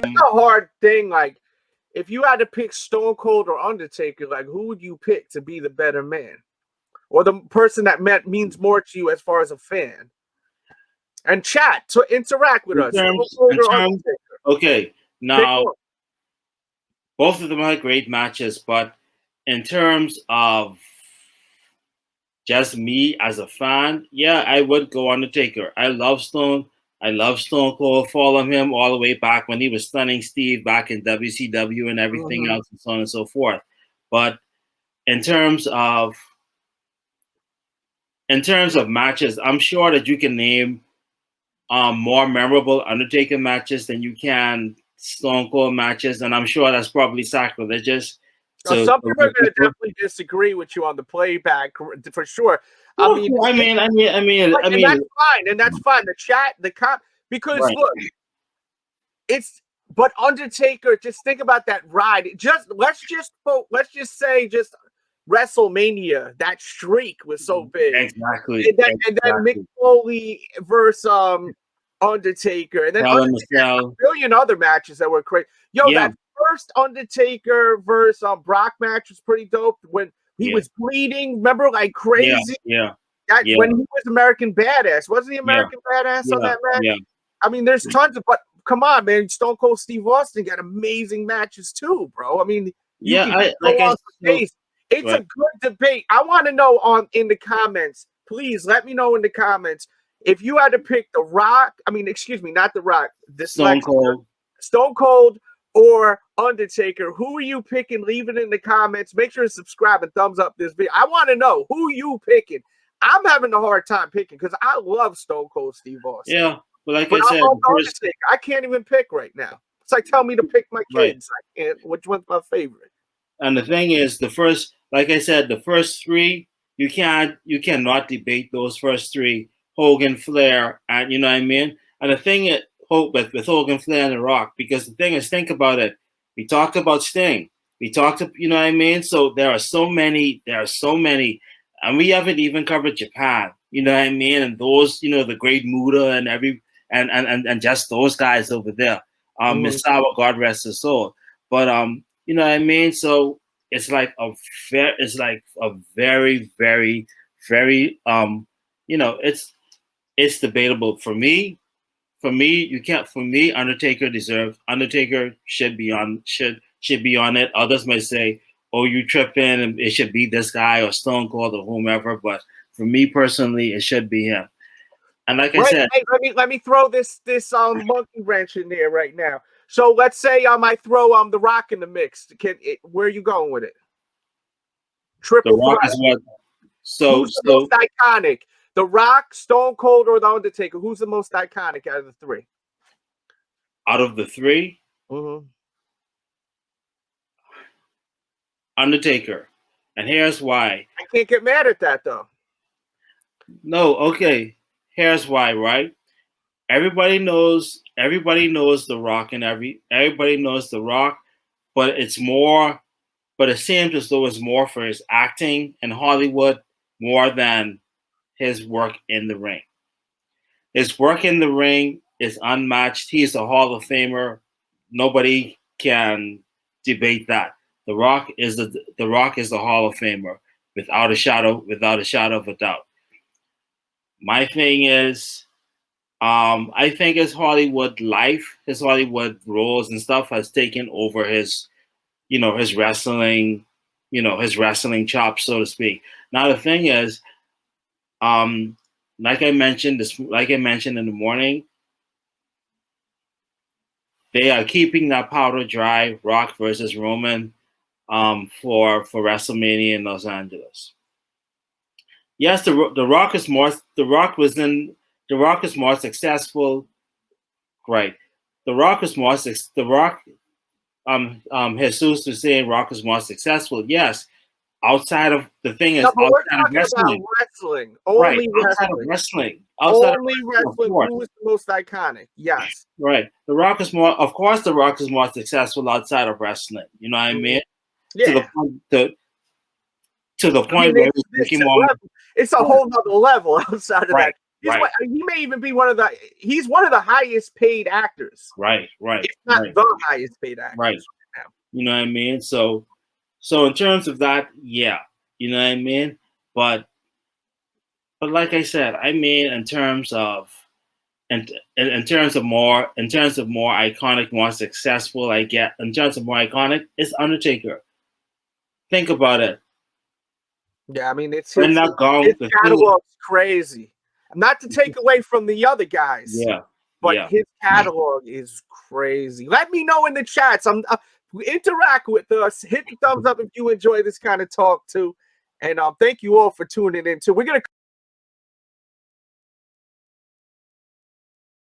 It's a hard thing. Like, if you had to pick Stone Cold or Undertaker, like, who would you pick to be the better man, or the person that means more to you as far as a fan? And chat to interact with us. Okay, now both of them had great matches, but in terms of just me as a fan, yeah, I would go Undertaker. I love Stone Cold. Follow him all the way back when he was stunning Steve back in WCW and everything else and so on and so forth. But in terms of matches, I'm sure that you can name more memorable Undertaker matches than you can Stone Cold matches, and I'm sure that's probably sacrilegious. Some people are going to definitely disagree with you on the playback for sure. I mean, that's fine, and that's fine. The chat, because look, but Undertaker. Just think about that ride. Let's just say WrestleMania. That streak was so big. Exactly. And then Mick Foley versus Undertaker, and then a billion other matches that were crazy. That first Undertaker versus Brock match was pretty dope when he was bleeding. Remember, like crazy. When he was American Badass, wasn't he American Badass on that match? Yeah. I mean, there's tons of, but come on, man, Stone Cold Steve Austin got amazing matches too, bro. I mean, it's a good debate. I want to know in the comments. Please let me know in the comments if you had to pick The Rock. I mean, excuse me, not The Rock. Stone Cold or Undertaker. Who are you picking? Leave it in the comments. Make sure to subscribe and thumbs up this video. I want to know who you picking. I'm having a hard time picking because I love Stone Cold Steve Austin. Yeah, but I said, I can't even pick right now. It's like tell me to pick my kids. I can't. Which one's my favorite? And the thing is, the first three, you cannot debate those first three. Hogan, Flair, and you know what I mean. And the thing is, with Hogan, Flair, and The Rock, because the thing is, think about it. We talked about Sting. We talked, you know what I mean. So there are so many, and we haven't even covered Japan. You know what I mean. And those, the Great Muta and and just those guys over there. Misawa, God rest his soul. But you know what I mean. So it's like a very, very, very it's debatable for me. Undertaker should be on it. Others might say, "Oh, you tripping, and it should be this guy or Stone Cold or whomever." But for me personally, it should be him. And like I said, let me throw this monkey wrench in there right now. So let's say I throw The Rock in the mix. Where are you going with it? Triple The Rock threat. is what. So who's the most iconic? The Rock, Stone Cold, or The Undertaker? Who's the most iconic out of the three? Out of the three, Undertaker. And here's why. I can't get mad at that though. No, okay. Here's why, right? Everybody knows The Rock, and everybody knows The Rock, but it seems as though it's more for his acting in Hollywood more than his work in the ring. His work in the ring is unmatched. He is a Hall of Famer. Nobody can debate that. The Rock is the Hall of Famer without a shadow of a doubt. My thing is, I think his Hollywood life, his Hollywood roles and stuff has taken over his wrestling, his wrestling chops, so to speak. Now the thing is, like I mentioned in the morning, they are keeping that powder dry. Rock versus Roman, for WrestleMania in Los Angeles. Yes, the Rock is more. The Rock is more successful. Right. The Rock is more. The Rock. Jesus was saying Rock is more successful. Yes. Outside of the thing is outside of wrestling. Only wrestling. Only wrestling. Who is the most iconic? Yes. Right. The Rock is more. Of course, The Rock is more successful outside of wrestling. You know what I mean? Yeah. To the point where it's a whole nother level outside of that. He may even be he's one of the highest paid actors. Right. If not the highest paid actor. Right. Now. You know what I mean? So in terms of that, yeah. You know what I mean? But like I said, I mean in terms of more iconic, more successful, in terms of more iconic, it's Undertaker. Think about it. Yeah, I mean his catalog's crazy. Not to take away from the other guys. Yeah. But his catalog is crazy. Let me know in the chats. Interact with us. Hit the thumbs up if you enjoy this kind of talk too. And thank you all for tuning in too. We're gonna